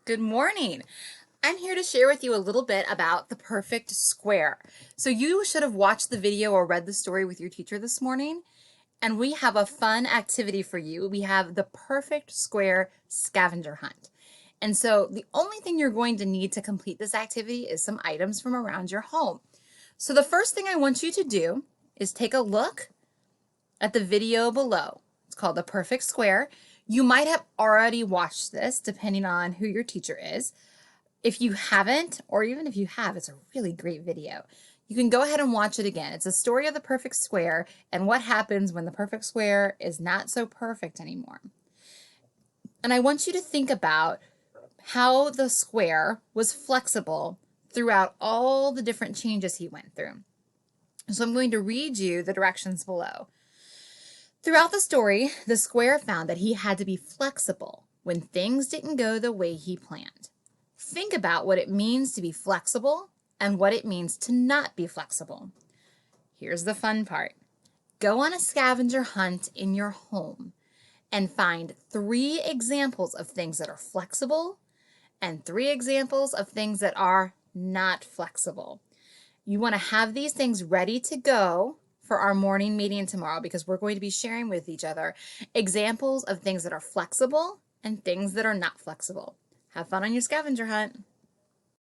Good morning. I'm here to share with you a little bit about the perfect square. So you should have watched the video or read the story with your teacher this morning, and we have a fun activity for you. We have the perfect square scavenger hunt. And so the only thing you're going to need to complete this activity is some items from around your home. So the first thing I want you to do is take a look at the video below. It's called The Perfect Square. You might have already watched this depending on who your teacher is. If you haven't, or even if you have, it's a really great video. You can go ahead and watch it again. It's a story of the perfect square and what happens when the perfect square is not so perfect anymore. And I want you to think about how the square was flexible throughout all the different changes he went through. So I'm going to read you the directions below. Throughout the story, the square found that he had to be flexible when things didn't go the way he planned. Think about what it means to be flexible and what it means to not be flexible. Here's the fun part. Go on a scavenger hunt in your home and find 3 examples of things that are flexible and 3 examples of things that are not flexible. You want to have these things ready to go for our morning meeting tomorrow because we're going to be sharing with each other examples of things that are flexible and things that are not flexible. Have fun on your scavenger hunt.